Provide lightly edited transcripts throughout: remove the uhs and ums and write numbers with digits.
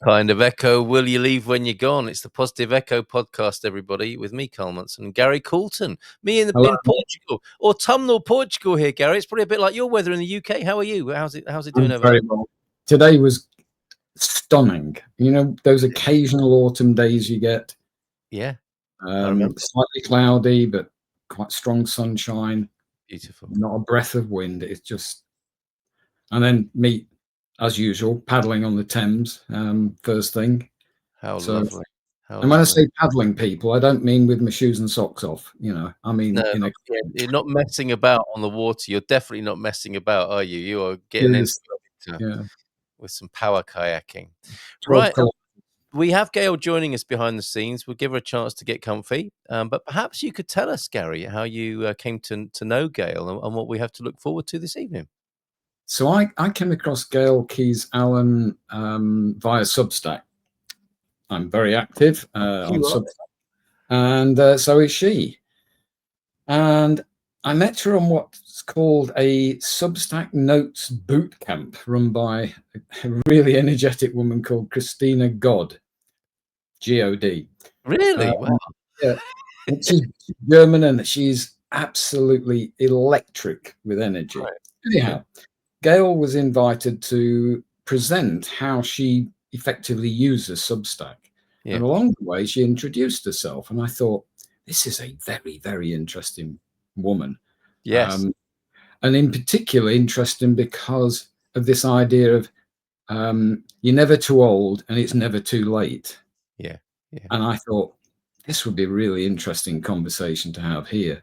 kind of echo will you leave when you're gone? It's the Positive Echo podcast, everybody, with me, Carl Munson, and Gary Coulton. Me in Portugal, autumnal Portugal here, Gary. It's probably a bit like your weather in the UK. How are you? How's it doing over there? Very well. Today was stunning. You know, those occasional autumn days you get. Yeah. Slightly cloudy, but quite strong sunshine. Beautiful. Not a breath of wind. It's just, and then me, as usual, paddling on the Thames first thing. How lovely. And when I say paddling, people, I don't mean with my shoes and socks off. You know, I mean you're not messing about on the water. You're definitely not messing about, are you? You are getting into with some power kayaking. Right. We have Gail joining us behind the scenes. We'll give her a chance to get comfy. But perhaps you could tell us, Gary, how you came to know Gail and what we have to look forward to this evening. So I came across Gail Keyes-Allen via Substack. I'm very active on Substack, and so is she. And I met her on what's called a Substack Notes boot camp run by a really energetic woman called Christina God, G-O-D. Really? Wow. Yeah. She's German and she's absolutely electric with energy. Right. Anyhow, Gail was invited to present how she effectively uses Substack. Yeah. And along the way, she introduced herself. And I thought, this is a very, very interesting woman. Yes. And in particular, interesting because of this idea of you're never too old and it's never too late. Yeah. And I thought, this would be a really interesting conversation to have here.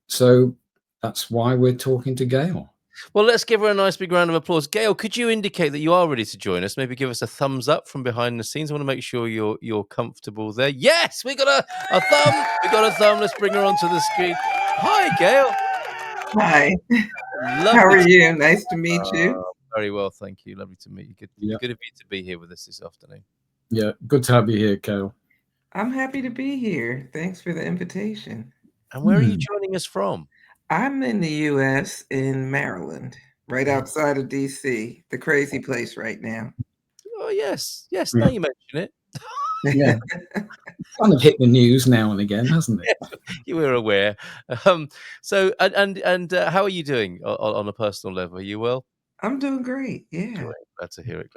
So that's why we're talking to Gail. Well, let's give her a nice big round of applause. Gail, could you indicate that you are ready to join us? Maybe give us a thumbs up from behind the scenes. I want to make sure you're comfortable there. Yes, we got a thumb. We got a thumb. Let's bring her onto the screen. Hi, Gail. Hi. How are you? Nice to meet you. Very well, thank you. Lovely to meet you. Good of you to be here with us this afternoon. Yeah, good to have you here, Gail. I'm happy to be here. Thanks for the invitation. And where are you joining us from? I'm in the U.S. in Maryland, right outside of D.C., the crazy place right now. Oh, yes. Now you mention it. Yeah. Kind of hit the news now and again, hasn't it? You were aware. So, how are you doing on a personal level? Are you well? I'm doing great. Yeah. Great. Glad to hear it.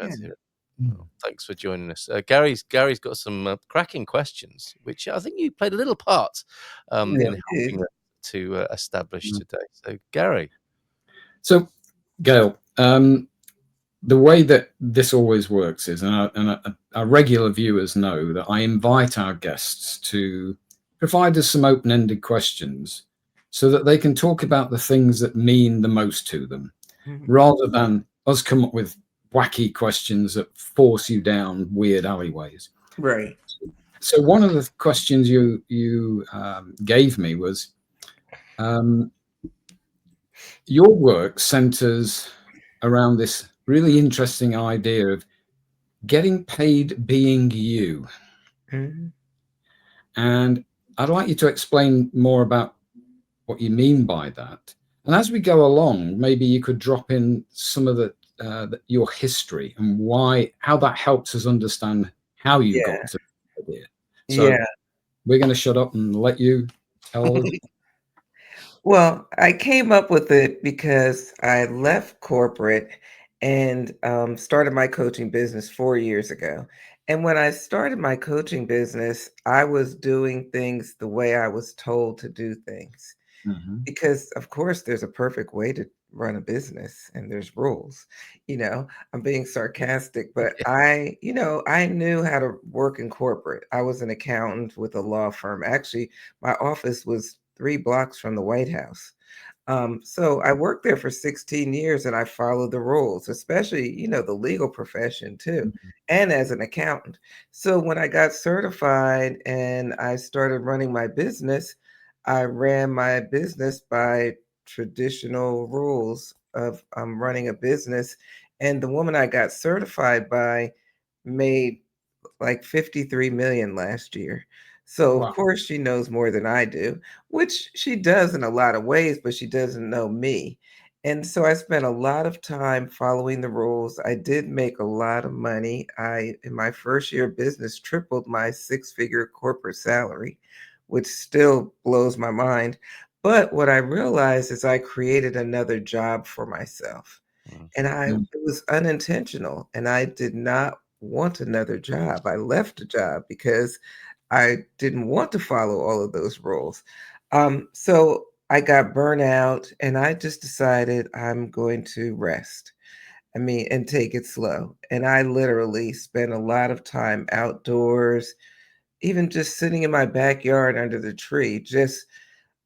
Well, thanks for joining us. Gary's got some cracking questions, which I think you played a little part in helping to establish today. So, Gary. So, Gail, the way that this always works is, and our regular viewers know that I invite our guests to provide us some open-ended questions so that they can talk about the things that mean the most to them, rather than us come up with wacky questions that force you down weird alleyways. Right. So one of the questions you gave me was, your work centers around this really interesting idea of getting paid being you. And I'd like you to explain more about what you mean by that. And as we go along, maybe you could drop in some of your history and how that helps us understand how you got to the idea. So we're going to shut up and let you tell us. Well, I came up with it because I left corporate and started my coaching business 4 years ago. And when I started my coaching business, I was doing things the way I was told to do things. Because, of course, there's a perfect way to run a business and there's rules. I'm being sarcastic, but I knew how to work in corporate. I was an accountant with a law firm. Actually, my office was 3 blocks from the White House. So I worked there for 16 years and I followed the rules, especially, the legal profession too, and as an accountant. So when I got certified and I started running my business, I ran my business by traditional rules of running a business. And the woman I got certified by made like 53 million last year. So of course she knows more than I do, which she does in a lot of ways, but she doesn't know me. And so I spent a lot of time following the rules. I did make a lot of money. In my first year of business, tripled my six-figure corporate salary, which still blows my mind. But what I realized is I created another job for myself. And it was unintentional, and I did not want another job. I left a job because I didn't want to follow all of those rules. So I got burnt out, and I just decided I'm going to rest. I mean, and take it slow. And I literally spent a lot of time outdoors, even just sitting in my backyard under the tree, just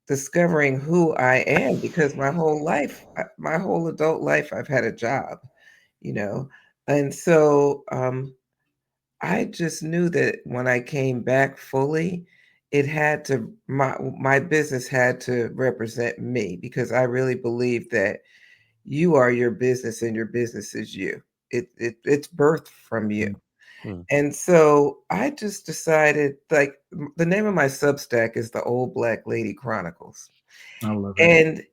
discovering who I am, because my whole life, my whole adult life, I've had a job, you know. And so I just knew that when I came back fully, it had to my business had to represent me, because I really believe that you are your business and your business is you. It's birthed from you. Mm. And so I just decided, like, the name of my Substack is the Old Black Lady Chronicles. I love it.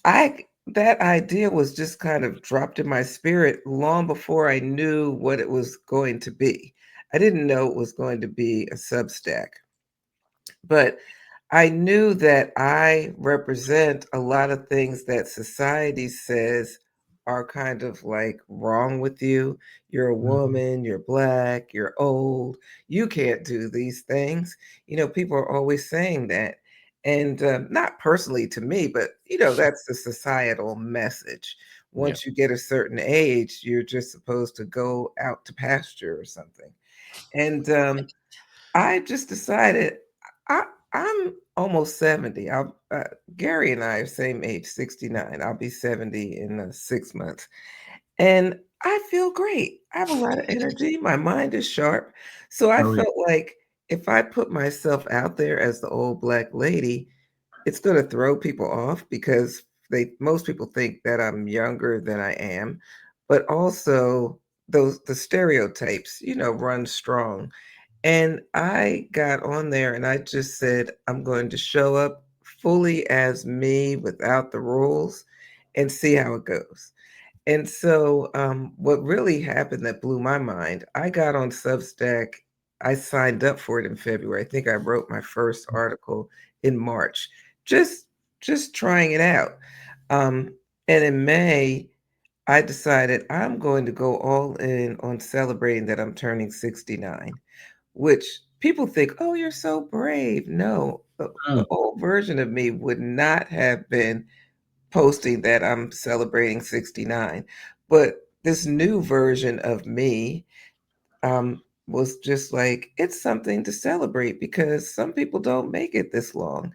And that idea was just kind of dropped in my spirit long before I knew what it was going to be. I didn't know it was going to be a Substack, but I knew that I represent a lot of things that society says are kind of like wrong with you. You're a woman, you're Black, you're old, you can't do these things. People are always saying that. And not personally to me, but that's the societal message. Yeah. Once you get a certain age, you're just supposed to go out to pasture or something. And I just decided I I'm almost 70. Gary and I are same age, 69. I'll be 70 in 6 months. And I feel great. I have a lot of energy. My mind is sharp. So I felt like if I put myself out there as the old Black lady, it's going to throw people off, because most people think that I'm younger than I am, but also the stereotypes, run strong. And I got on there and I just said, I'm going to show up fully as me without the rules and see how it goes. And so, what really happened that blew my mind, I got on Substack. I signed up for it in February. I think I wrote my first article in March, just just trying it out. Um, and in May, I decided I'm going to go all in on celebrating that I'm turning 69, which people think, "Oh, you're so brave." No, the old version of me would not have been posting that I'm celebrating 69. But this new version of me was just like, it's something to celebrate, because some people don't make it this long.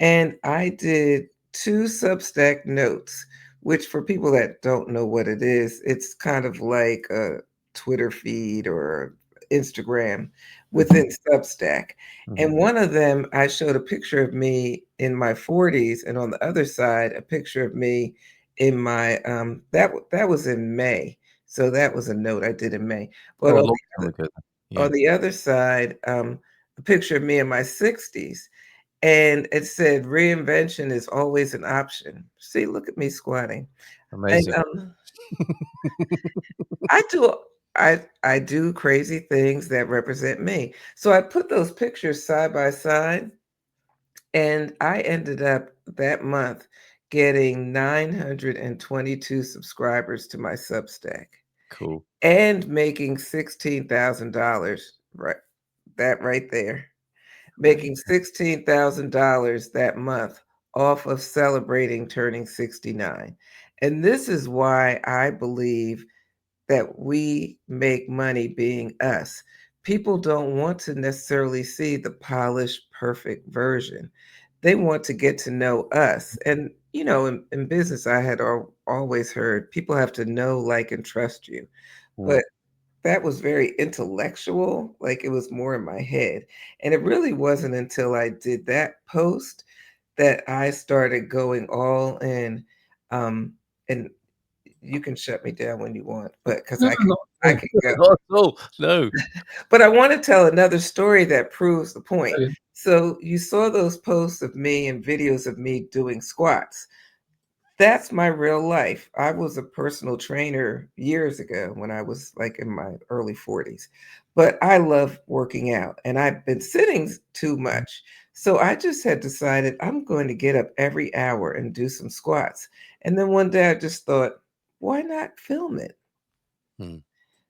And I did 2 Substack notes, which, for people that don't know what it is, it's kind of like a Twitter feed or Instagram within Substack. And one of them, I showed a picture of me in my 40s, and on the other side, a picture of me in my that was in May. So that was a note I did in May. But Oh, a long time ago. Yeah. on the other side, a picture of me in my 60s, and it said, "Reinvention is always an option." See, look at me squatting. And Amazing. I do I do crazy things that represent me. So I put those pictures side by side, and I ended up that month getting 922 subscribers to my Substack Cool. and making $16,000, right? That right there. Making $16,000 that month off of celebrating turning 69. And this is why I believe that we make money being us. People don't want to necessarily see the polished, perfect version. They want to get to know us. And, in business, I had always heard people have to know, like, and trust you. Mm. But that was very intellectual, like, it was more in my head. And it really wasn't until I did that post that I started going all in. And you can shut me down when you want, but because I can go. Not at all. No. But I want to tell another story that proves the point. So you saw those posts of me and videos of me doing squats. That's my real life. I was a personal trainer years ago when I was like in my early 40s, but I love working out and I've been sitting too much. So I just had decided I'm going to get up every hour and do some squats. And then one day I just thought, why not film it? Hmm.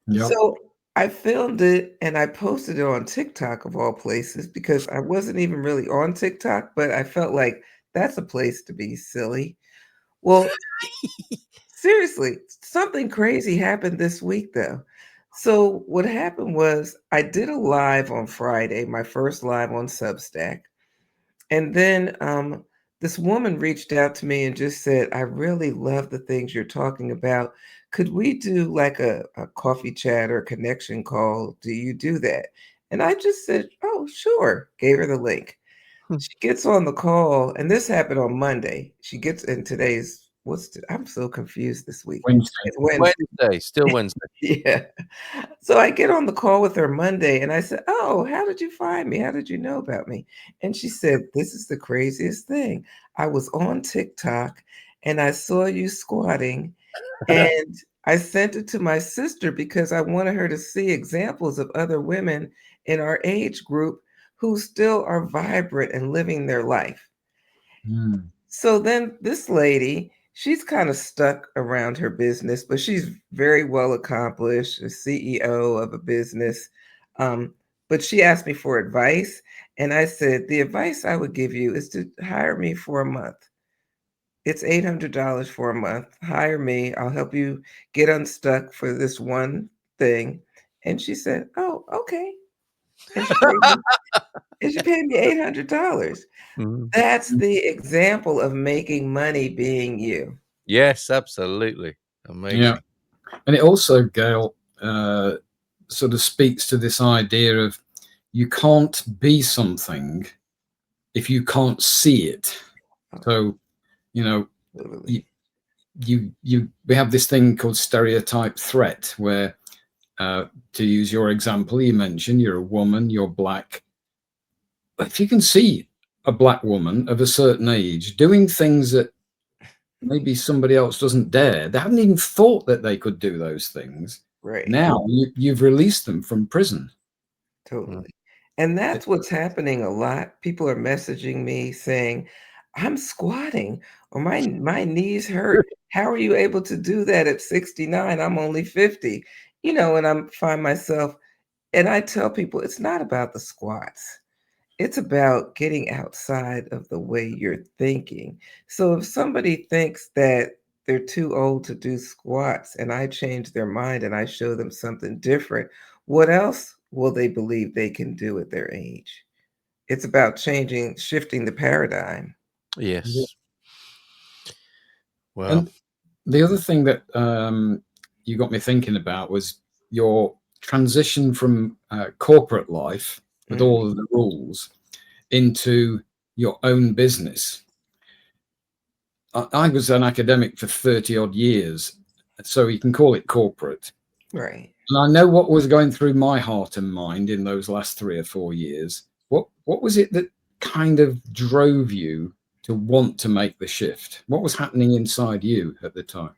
Yep. So I filmed it and I posted it on TikTok of all places because I wasn't even really on TikTok, but I felt like that's a place to be silly. Well, seriously, something crazy happened this week though. So what happened was I did a live on Friday, my first live on Substack. And then this woman reached out to me and just said, I really love the things you're talking about. Could we do like a coffee chat or a connection call? Do you do that? And I just said, oh, sure. Gave her the link. Hmm. She gets on the call, and this happened on Monday. She gets in today's I'm so confused this week. Wednesday. It's Wednesday. Still Wednesday. Yeah. So I get on the call with her Monday and I said, oh, how did you find me? How did you know about me? And she said, this is the craziest thing. I was on TikTok and I saw you squatting and I sent it to my sister because I wanted her to see examples of other women in our age group who still are vibrant and living their life. Mm. So then this lady, she's kind of stuck around her business, but she's very well accomplished, a CEO of a business. But she asked me for advice. And I said, the advice I would give you is to hire me for a month. It's $800 for a month. Hire me. I'll help you get unstuck for this one thing. And she said, oh, okay. And she paid me $800. Mhm. That's the example of making money being you. Yes, absolutely. Amazing. Yeah. And it also, Gail, sort of speaks to this idea of you can't be something if you can't see it. So, you know, we have this thing called stereotype threat where, to use your example, you mentioned you're a woman, you're black. But if you can see a black woman of a certain age doing things that maybe somebody else doesn't dare, they haven't even thought that they could do those things. Right. Now you've released them from prison. Totally. And that's what's happening a lot. People are messaging me saying, I'm squatting or my knees hurt. How are you able to do that at 69? I'm only 50. And I find myself, and I tell people it's not about the squats. It's about getting outside of the way you're thinking. So if somebody thinks that they're too old to do squats and I change their mind and I show them something different, what else will they believe they can do at their age? It's about shifting the paradigm. Yes. Well, And the other thing that you got me thinking about was your transition from corporate life with all of the rules into your own business. I was an academic for 30 odd years, so you can call it corporate. Right. And I know what was going through my heart and mind in those last 3 or 4 years. What was it that kind of drove you to want to make the shift? What was happening inside you at the time?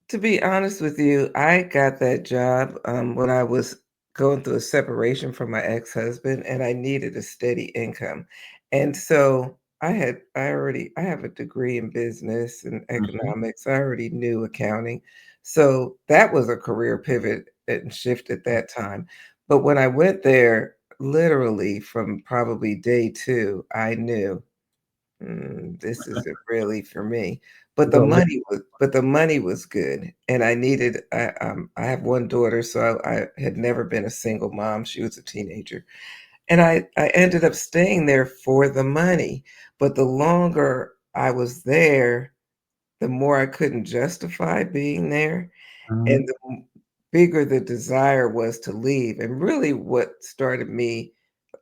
To be honest with you, I got that job when I was going through a separation from my ex-husband and I needed a steady income. And so I have a degree in business and economics. I already knew accounting. So that was a career pivot and shift at that time. But when I went there, literally from probably day 2, I knew this isn't really for me. But the money was good, and I have one daughter, so I had never been a single mom. She was a teenager, and I ended up staying there for the money. But the longer I was there, the more I couldn't justify being there, and the bigger the desire was to leave. And really, what started me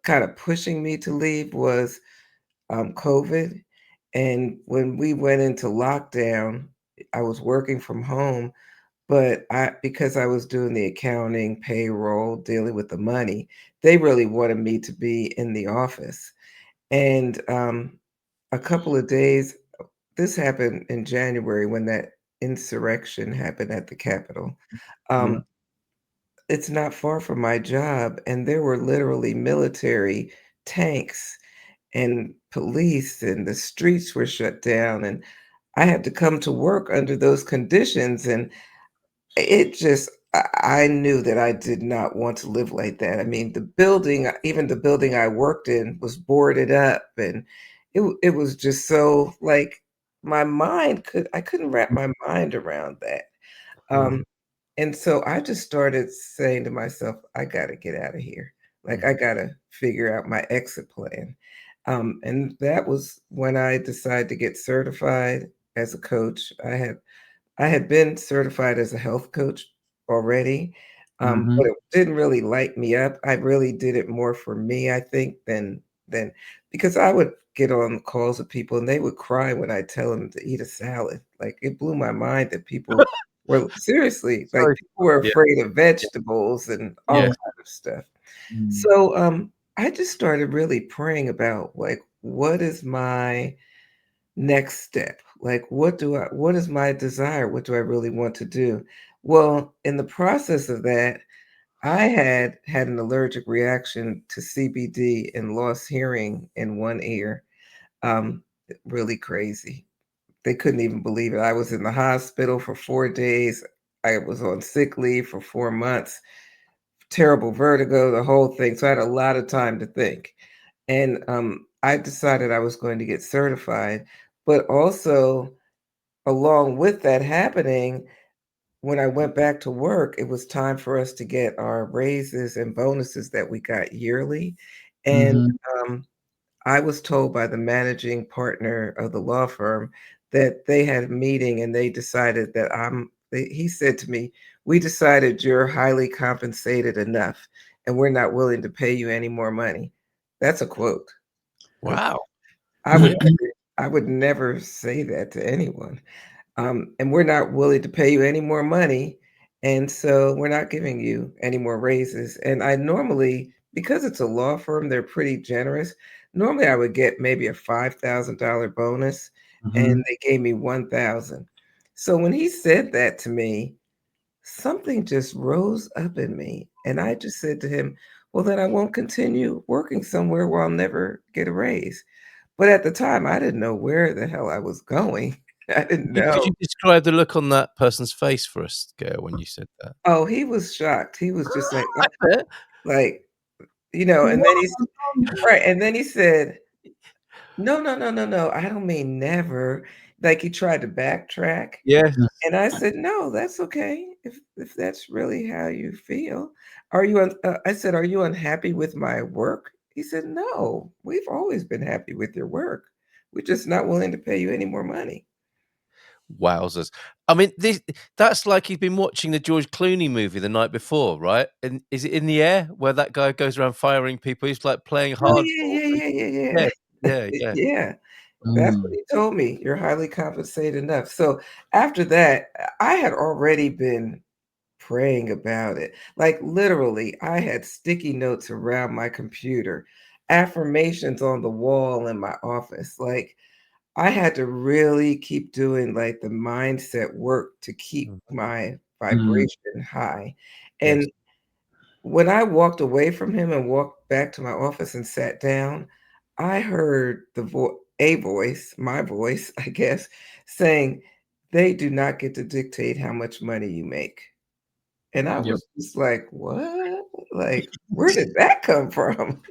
kind of pushing me to leave was COVID. And when we went into lockdown, I was working from home, but because I was doing the accounting, payroll, dealing with the money, they really wanted me to be in the office. And a couple of days, this happened in January when that insurrection happened at the Capitol. Yeah. It's not far from my job, and there were literally military tanks and police, and the streets were shut down, and I had to come to work under those conditions, and it just I knew that I did not want to live like that. I mean, the building, even the building I worked in was boarded up, and it was just so, like, I couldn't wrap my mind around that. Um, and so I just started saying to myself, "I gotta get out of here. Like, I gotta figure out my exit plan." And that was when I decided to get certified as a coach. I had been certified as a health coach already, but it didn't really light me up. I really did it more for me, I think, than because I would get on calls with people and they would cry when I tell them to eat a salad. Like, it blew my mind that people were seriously, like, Sorry. people were Yeah. afraid of vegetables and all Yes. kind of stuff. So, I just started really praying about, like, what is my next step? Like, what is my desire? What do I really want to do? Well, in the process of that, I had an allergic reaction to CBD and lost hearing in one ear. Um, really crazy. They couldn't even believe it. I was in the hospital for 4 days. I was on sick leave for 4 months. Terrible vertigo, the whole thing. So I had a lot of time to think. And I decided I was going to get certified, but also along with that happening, when I went back to work, it was time for us to get our raises and bonuses that we got yearly. And I was told by the managing partner of the law firm that they had a meeting and they decided that he said to me, "We decided you're highly compensated enough and we're not willing to pay you any more money." That's a quote. Okay. Wow. I would I would never say that to anyone. And we're not willing to pay you any more money. And so we're not giving you any more raises. And I normally, because it's a law firm, they're pretty generous. Normally I would get maybe a $5,000 bonus and they gave me 1,000. So when he said that to me, something just rose up in me. And I just said to him, well, then I won't continue working somewhere where I'll never get a raise. But at the time, I didn't know where the hell I was going. I didn't Could know. you describe the look on that person's face for us, Gail, when you said that? Oh, he was shocked. He was just like, I bet. like, and then he's right. And then he said, no, no, no, no, no. I don't mean never. Like he tried to backtrack. Yes. And I said, no, that's okay. If that's really how you feel. Are you I said, are you unhappy with my work? He said, no, we've always been happy with your work. We're just not willing to pay you any more money. Wowzers. I mean, that's like he's been watching the George Clooney movie the night before, right? And is it In the Air where that guy goes around firing people? He's like playing Oh, hardball. yeah. Yeah, yeah. Yeah. That's what he told me. You're highly compensated enough. So after that, I had already been praying about it. Like literally, I had sticky notes around my computer, affirmations on the wall in my office. Like I had to really keep doing like the mindset work to keep my vibration high. Yes. And when I walked away from him and walked back to my office and sat down, I heard a voice, my voice, I guess, saying, "They do not get to dictate how much money you make." And I was just like, "What? Like, where did that come from?"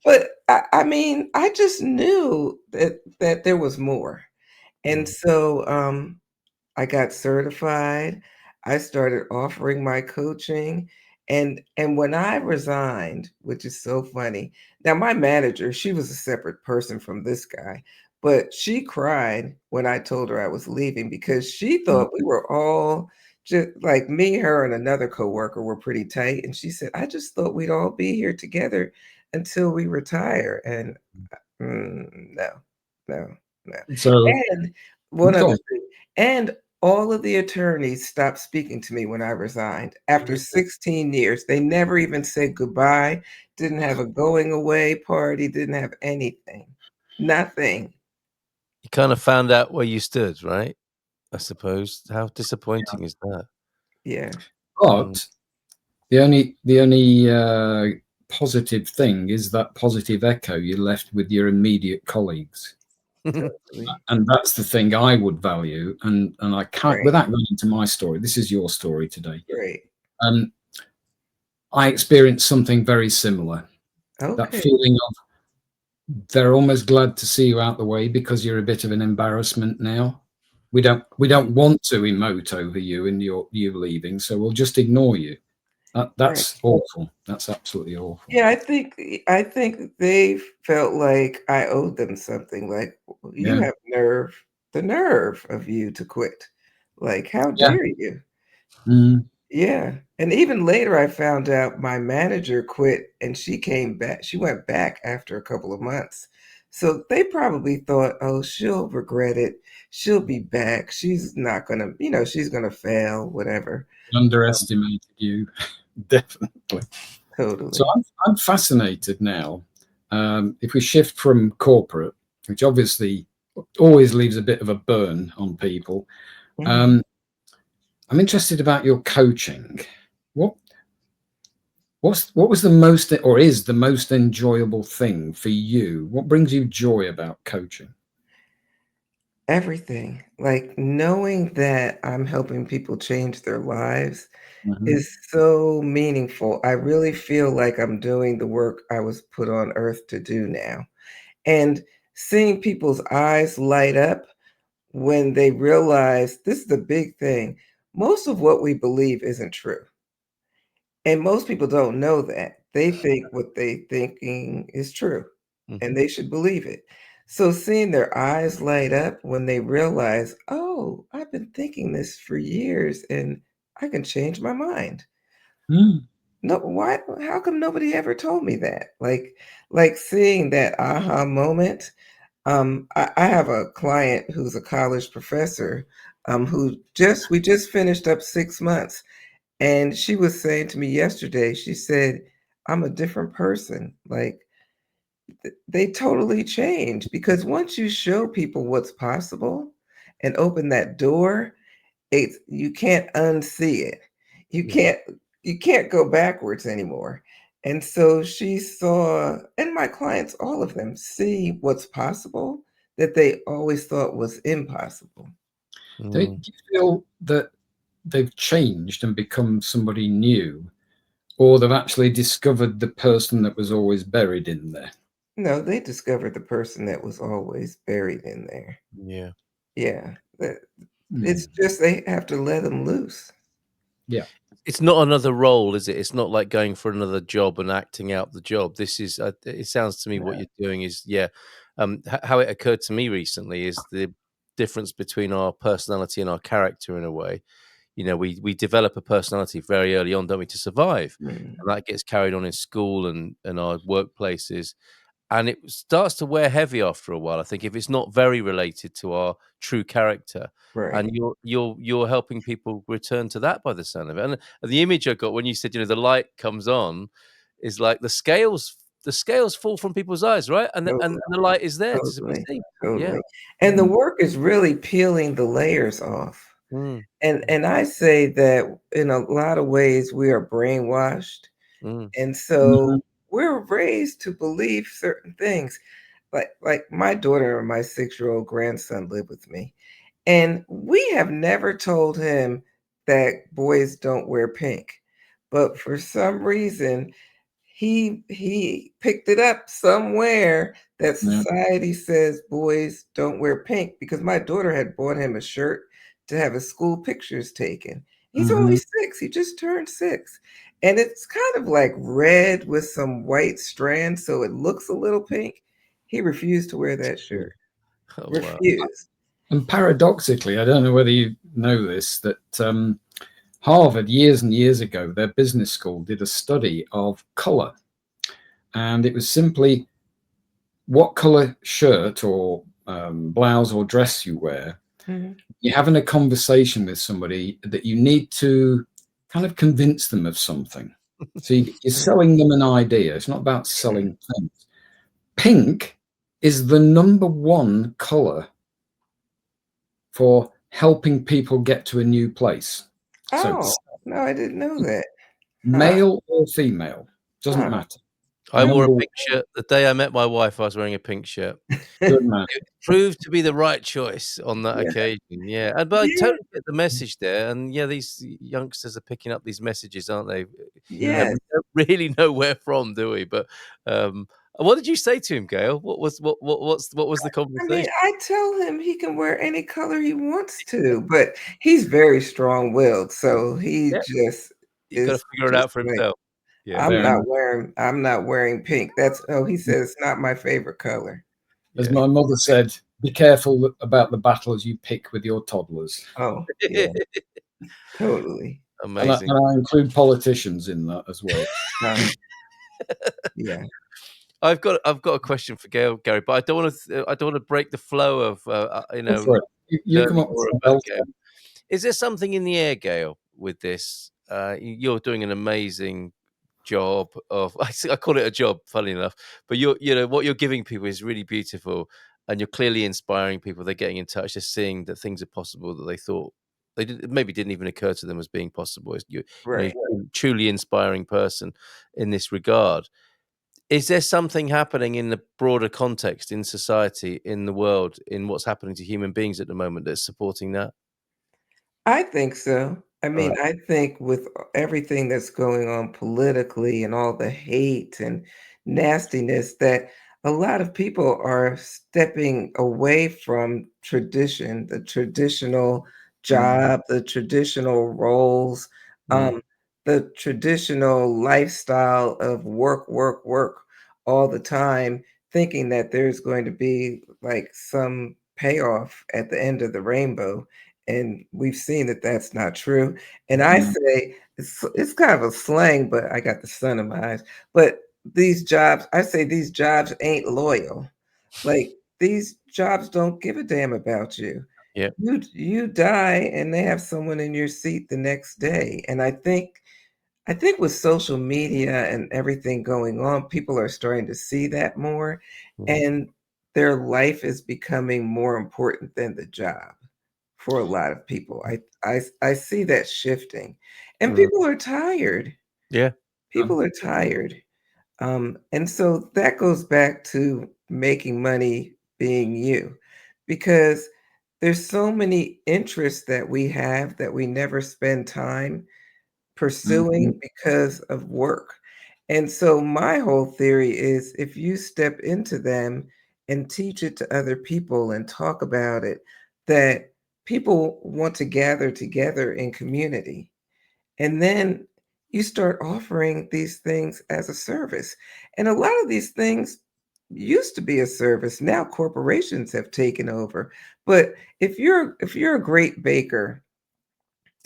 But I mean, I just knew that there was more. And so I got certified. I started offering my coaching. And when I resigned, which is so funny. Now my manager, she was a separate person from this guy, but she cried when I told her I was leaving because she thought we were all just like me, her, and another coworker were pretty tight. And she said, I just thought we'd all be here together until we retire. And no, no, no. So And one other thing, and all of the attorneys stopped speaking to me when I resigned. After 16 years, they never even said goodbye, didn't have a going away party, didn't have anything. Nothing. You kind of found out where you stood, right? I suppose. How disappointing is that? Yeah. But the only positive thing is that positive echo you left with your immediate colleagues. And that's the thing I would value. And I can't, without going into my story, this is your story today. Great. I experienced something very similar. Okay. That feeling of they're almost glad to see you out the way because you're a bit of an embarrassment now. We don't want to emote over you and you leaving, so we'll just ignore you. That's awful. That's absolutely awful. Yeah, I think they felt like I owed them something. Like, you have the nerve of you to quit. Like, how dare you? Yeah. And even later, I found out my manager quit and she came back. She went back after a couple of months. So they probably thought, oh, she'll regret it. She'll be back. She's not going to, she's going to fail, whatever. Underestimated you. Definitely. Totally. So I'm fascinated now. If we shift from corporate, which obviously always leaves a bit of a burn on people, I'm interested about your coaching. What was the most, or is the most enjoyable thing for you? What brings you joy about coaching? Everything. Like, knowing that I'm helping people change their lives is so meaningful. I really feel like I'm doing the work I was put on earth to do now. And seeing people's eyes light up when they realize this is the big thing. Most of what we believe isn't true. And most people don't know that. They think what they thinking is true and they should believe it. So seeing their eyes light up when they realize, oh, I've been thinking this for years and I can change my mind. No, why? How come nobody ever told me that? Like seeing that aha moment. I have a client who's a college professor, we just finished up 6 months, and she was saying to me yesterday, she said, "I'm a different person." Like, they totally change because once you show people what's possible and open that door, you can't unsee it. You can't go backwards anymore. And so she saw, and my clients, all of them, see what's possible that they always thought was impossible. Do you feel that they've changed and become somebody new, or they've actually discovered the person that was always buried in there? No, they discovered the person that was always buried in there. Yeah. Yeah. It's just they have to let them loose. Yeah. It's not another role, is it? It's not like going for another job and acting out the job. This is, it sounds to me what you're doing is, how it occurred to me recently is the difference between our personality and our character in a way. We develop a personality very early on, don't we, to survive? And that gets carried on in school and our workplaces. And it starts to wear heavy after a while, I think, if it's not very related to our true character. Right. And you're helping people return to that by the sound of it. And the image I got when you said, the light comes on is like the scales fall from people's eyes, right? And the light is there to be seen. Totally. Yeah. And the work is really peeling the layers off. And I say that in a lot of ways we are brainwashed. And so we're raised to believe certain things. Like my daughter and my 6-year-old grandson live with me. And we have never told him that boys don't wear pink. But for some reason, he picked it up somewhere that society says boys don't wear pink, because my daughter had bought him a shirt to have his school pictures taken. He's only 6. He just turned 6. And it's kind of like red with some white strands, so it looks a little pink. He refused to wear that shirt. Refused. And paradoxically, I don't know whether you know this, that Harvard, years and years ago, their business school did a study of color. And it was simply what color shirt or blouse or dress you wear. You're having a conversation with somebody that you need to kind of convince them of something. So you're selling them an idea. It's not about selling things. Pink is the #1 color for helping people get to a new place. Oh, no, I didn't know that. Male or female, doesn't matter. I wore a pink shirt. The day I met my wife, I was wearing a pink shirt. Good man. It proved to be the right choice on that occasion. Yeah. But I totally get the message there. And yeah, these youngsters are picking up these messages, aren't they? Yes. We don't really know where from, do we? But what did you say to him, Gail? What was the conversation? I mean, I tell him he can wear any color he wants to, but he's very strong-willed, so he just you got to figure it out for himself. Yeah, I'm not wearing pink. He said it's not my favorite color. As my mother said, be careful about the battles you pick with your toddlers. Oh, yeah. Totally. Amazing. And I include politicians in that as well. Yeah. I've got a question for Gail, Gary, but I don't want to break the flow of you come up with something else. Is there something in the air, Gail, with this? You're doing an amazing job of I call it a job, funny enough, but what you're giving people is really beautiful, and you're clearly inspiring people. They're getting in touch, they're seeing that things are possible that they thought maybe didn't even occur to them as being possible. You're a truly inspiring person in this regard. Is there something happening in the broader context, in society, in the world, in what's happening to human beings at the moment that's supporting that? I think so. I mean, I think with everything that's going on politically and all the hate and nastiness, that a lot of people are stepping away from tradition, the traditional job, the traditional roles, the traditional lifestyle of work, work, work all the time, thinking that there's going to be like some payoff at the end of the rainbow. And we've seen that that's not true. And I say it's kind of a slang, but I got the sun in my eyes. But I say these jobs ain't loyal. Like these jobs don't give a damn about you. Yeah. You die and they have someone in your seat the next day. And I think with social media and everything going on, people are starting to see that more, and their life is becoming more important than the job for a lot of people. I see that shifting, and people are tired. Yeah. People are tired. And so that goes back to making money being you, because there's so many interests that we have that we never spend time pursuing because of work. And so my whole theory is if you step into them and teach it to other people and talk about it, that people want to gather together in community. And then you start offering these things as a service. And a lot of these things used to be a service. Now corporations have taken over. But if you're a great baker,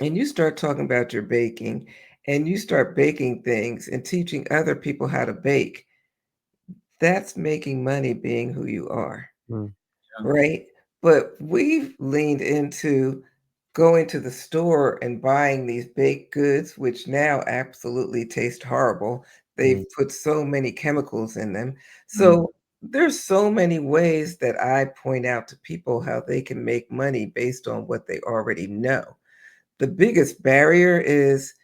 and you start talking about your baking and you start baking things and teaching other people how to bake, that's making money being who you are, right? But we've leaned into going to the store and buying these baked goods, which now absolutely taste horrible. They've put so many chemicals in them. So there's so many ways that I point out to people how they can make money based on what they already know. The biggest barrier is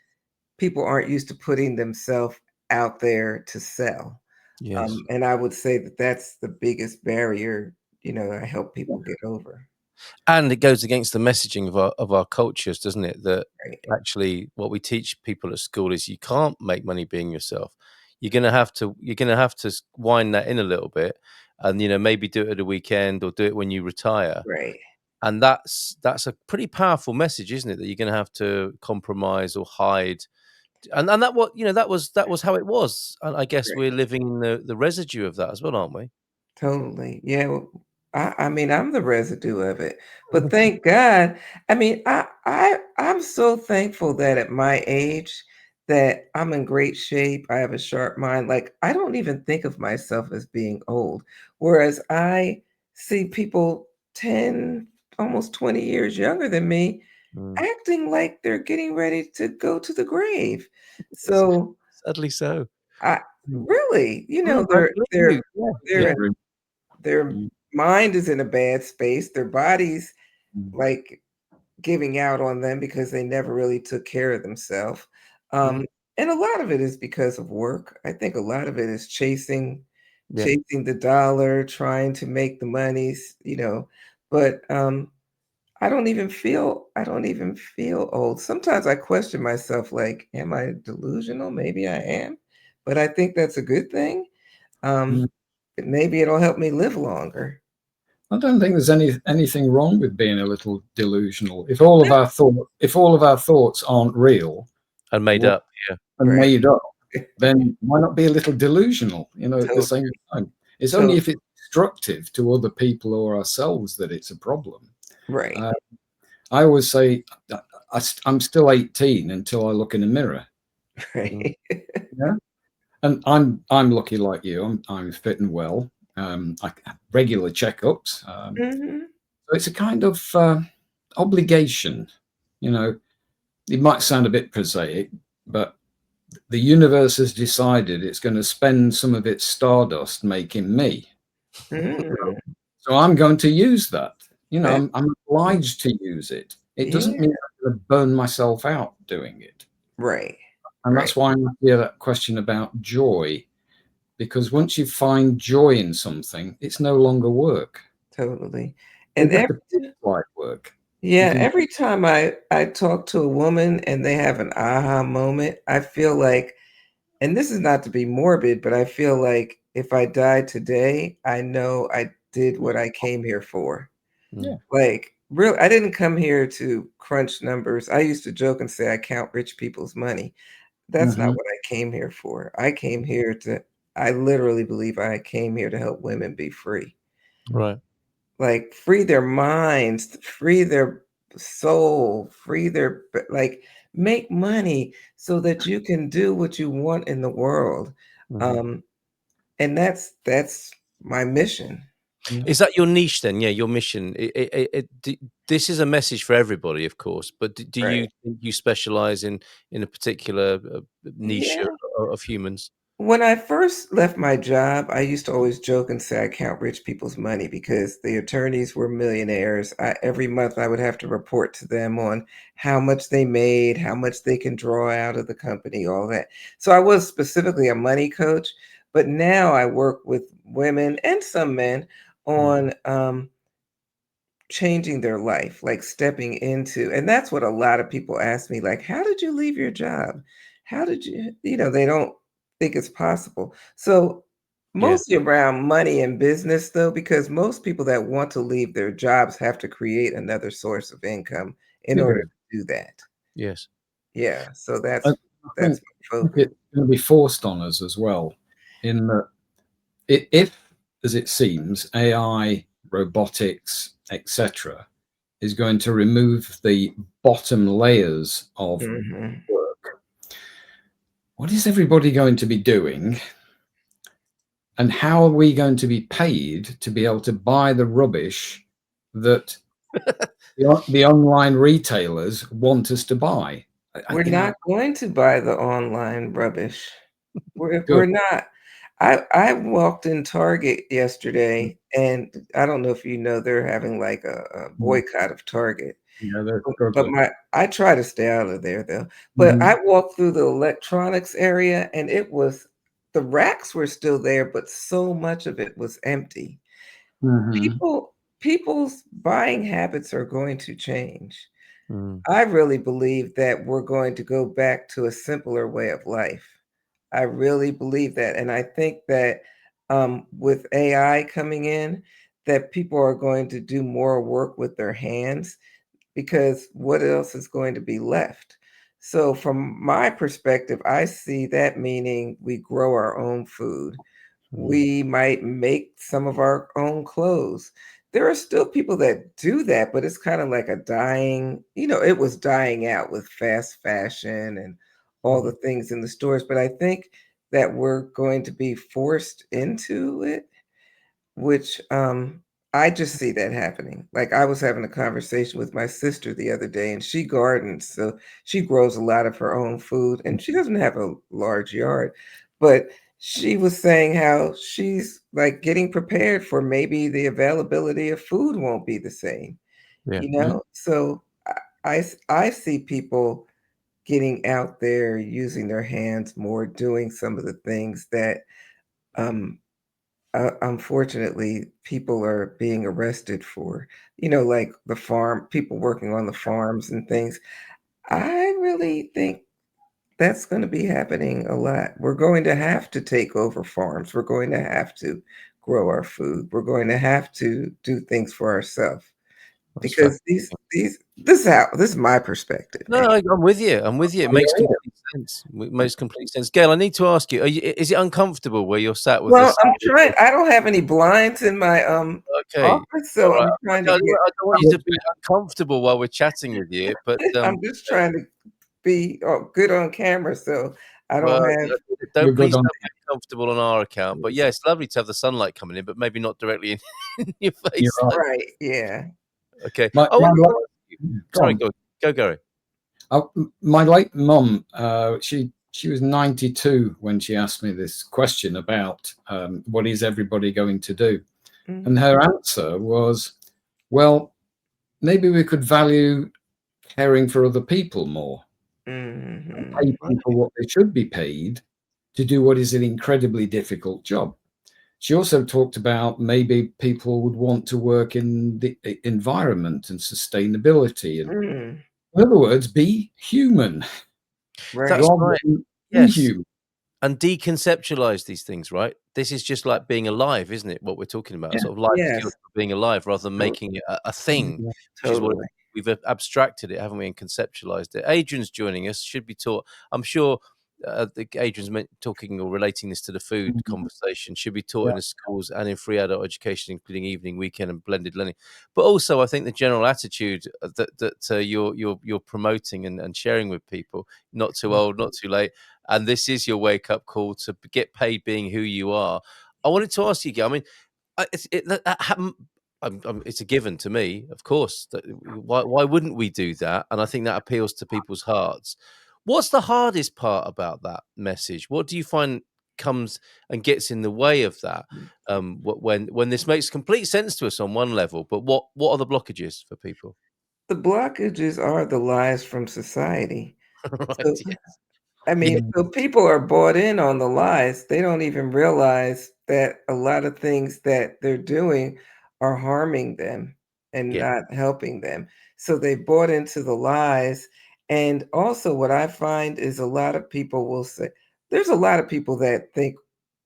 people aren't used to putting themselves out there to sell. Yes. And I would say that that's the biggest barrier, I help people get over. And it goes against the messaging of our cultures, doesn't it? That actually what we teach people at school is you can't make money being yourself. You're gonna have to wind that in a little bit, and maybe do it at a weekend or do it when you retire. Right. And that's a pretty powerful message, isn't it? That you're gonna have to compromise or hide. And that that was how it was. And I guess we're living in the residue of that as well, aren't we? Totally. Yeah. Well, I mean, I'm the residue of it, but thank God. I mean, I'm so thankful that at my age that I'm in great shape. I have a sharp mind. Like I don't even think of myself as being old. Whereas I see people 10, almost 20 years younger than me acting like they're getting ready to go to the grave. So sadly so. Really, their mind is in a bad space. Their bodies like giving out on them because they never really took care of themselves. And a lot of it is because of work. I think a lot of it is chasing the dollar, trying to make the monies, but I don't even feel old. Sometimes I question myself, like, am I delusional? Maybe I am, but I think that's a good thing. Maybe it'll help me live longer. I don't think there's anything wrong with being a little delusional. If all of our thoughts aren't real and made up, made up, then why not be a little delusional? At the same time, it's only if it's destructive to other people or ourselves that it's a problem. Right. I always say I'm still 18 until I look in a mirror. Right. Yeah. And I'm lucky like you. I'm fit and well. I have regular checkups. So it's a kind of obligation. It might sound a bit prosaic, but the universe has decided it's going to spend some of its stardust making me. So I'm going to use that. I'm obliged to use it. It doesn't mean I'm going to burn myself out doing it. Right. And that's why I hear that question about joy, because once you find joy in something, it's no longer work. Totally. And like work. Yeah, every time I talk to a woman and they have an aha moment, I feel like, and this is not to be morbid, but I feel like if I died today, I know I did what I came here for. Yeah. Like, really, I didn't come here to crunch numbers. I used to joke and say I count rich people's money. That's not what I came here for. I literally believe I came here to help women be free. Right. Like, free their minds, free their soul, make money so that you can do what you want in the world. And that's my mission. Is that your niche then? Yeah, your mission. This is a message for everybody, of course, but do you think you specialize in a particular niche of humans? When I first left my job, I used to always joke and say I count rich people's money because the attorneys were millionaires. Every month I would have to report to them on how much they made, how much they can draw out of the company, all that. So I was specifically a money coach, but now I work with women and some men on changing their life, like stepping into, and that's what a lot of people ask me, like, how did you leave your job? How did you, they don't think it's possible. So mostly around money and business though, because most people that want to leave their jobs have to create another source of income in order to do that. Yes. Yeah. So that's my focus. It's going to be forced on us as well, in that if, as it seems, AI, robotics, etc., is going to remove the bottom layers of work, what is everybody going to be doing? And how are we going to be paid to be able to buy the rubbish that the online retailers want us to buy? We're not going to buy the online rubbish. We're not. I walked in Target yesterday, and I don't know if they're having like a boycott of Target. Yeah, they're But I try to stay out of there though. But I walked through the electronics area, and the racks were still there, but so much of it was empty. People's buying habits are going to change. I really believe that we're going to go back to a simpler way of life. I really believe that. And I think that with AI coming in, that people are going to do more work with their hands, because what else is going to be left? So from my perspective, I see that meaning we grow our own food. We might make some of our own clothes. There are still people that do that, but it's kind of like a dying, it was dying out with fast fashion and all the things in the stores. But I think that we're going to be forced into it, which I just see that happening. Like, I was having a conversation with my sister the other day, and she gardens, so she grows a lot of her own food, and she doesn't have a large yard, but she was saying how she's like getting prepared for maybe the availability of food won't be the same. you know? So I see people getting out there, using their hands more, doing some of the things that, unfortunately, people are being arrested for, like people working on the farms and things. I really think that's going to be happening a lot. We're going to have to take over farms. We're going to have to grow our food. We're going to have to do things for ourselves because this is my perspective. No, I'm with you. I'm with you. It makes complete sense. It makes complete sense. Gail, I need to ask you, is it uncomfortable where you're sat with Well, this? I'm trying. I don't have any blinds in my Okay. office, so All right. I'm trying I to don't get. want you to be uncomfortable while we're chatting with you, but I'm just trying to be good on camera, so I well, don't have. please don't be uncomfortable on our account. But yeah, it's lovely to have the sunlight coming in, but maybe not directly in your face. Right? Yeah. Okay. I want to ask you. Sorry, go, Gary. My late mum, she was 92 when she asked me this question about what is everybody going to do, and her answer was, well, maybe we could value caring for other people more, and pay people what they should be paid to do what is an incredibly difficult job. She also talked about maybe people would want to work in the environment and sustainability, and in other words, be human. That's right. Yes. And deconceptualize these things, right? This is just like being alive, isn't it? What we're talking about, sort of life skills for being alive, rather than making it a thing, which is what we've abstracted it, haven't we, and conceptualized it. Adrian's joining us, should be taught. I'm sure Adrian's talking or relating this to the food conversation, should be taught in the schools and in free adult education, including evening, weekend, and blended learning. But also, I think the general attitude that you're promoting and sharing with people, not too old, not too late. And this is your wake up call to get paid being who you are. I wanted to ask you, Gail, I mean, it's a given to me, of course. Why wouldn't we do that? And I think that appeals to people's hearts. What's the hardest part about that message? What do you find comes and gets in the way of that? When this makes complete sense to us on one level, but what are the blockages for people? The blockages are the lies from society. Right. Yes. I mean, so people are bought in on the lies. They don't even realize that a lot of things that they're doing are harming them and not helping them. So they bought into the lies. And also, what I find is a lot of people will say, there's a lot of people that think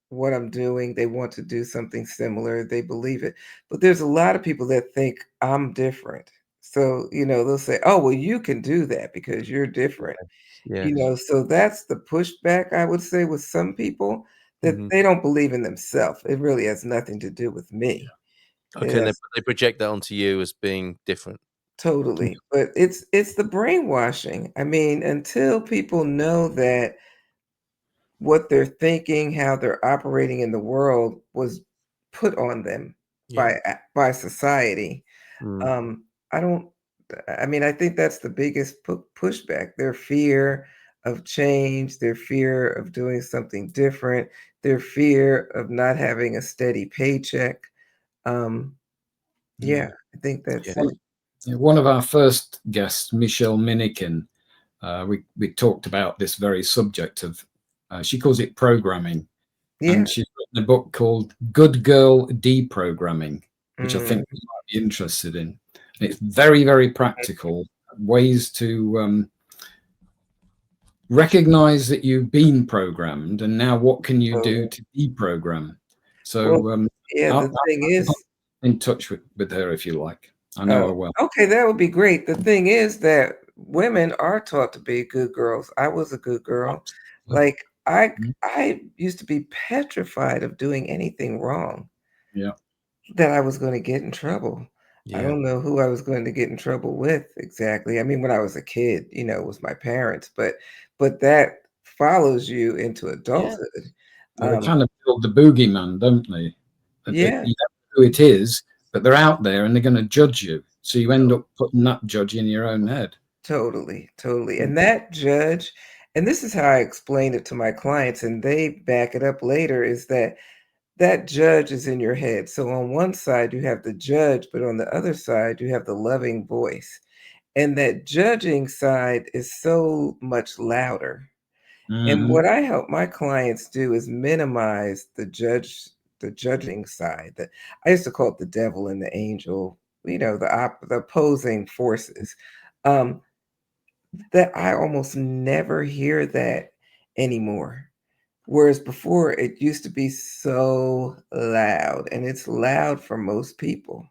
what I'm doing, they want to do something similar, they believe it. But there's a lot of people that think I'm different. So, they'll say, oh, well, you can do that because you're different. So that's the pushback, I would say, with some people, that they don't believe in themselves. It really has nothing to do with me. Okay, and they project that onto you as being different. Totally. But it's the brainwashing. I mean, until people know that what they're thinking, how they're operating in the world was put on them by society. I don't I mean, I think that's the biggest pushback, their fear of change, their fear of doing something different, their fear of not having a steady paycheck. I think that's it. One of our first guests, Michelle Minikin, we talked about this very subject of, she calls it programming. And she's written a book called Good Girl Deprogramming, which I think you might be interested in. And it's very, very practical ways to recognize that you've been programmed, and now what can you do to deprogram? So the thing is, in touch with her if you like. I know her well. Okay, that would be great. The thing is that women are taught to be good girls. I was a good girl. Like I used to be petrified of doing anything wrong. That I was going to get in trouble. I don't know who I was going to get in trouble with exactly. I mean, when I was a kid, it was my parents, but that follows you into adulthood. They kind of build the boogeyman, don't they? You don't know who it is, but they're out there and they're going to judge you. So you end up putting that judge in your own head. Totally. And that judge, and this is how I explain it to my clients, and they back it up later, is that that judge is in your head. So on one side, you have the judge, but on the other side, you have the loving voice. And that judging side is so much louder. And what I help my clients do is minimize the judging side. I used to call it the devil and the angel, the opposing forces. Um, that I almost never hear that anymore. Whereas before it used to be so loud, and it's loud for most people.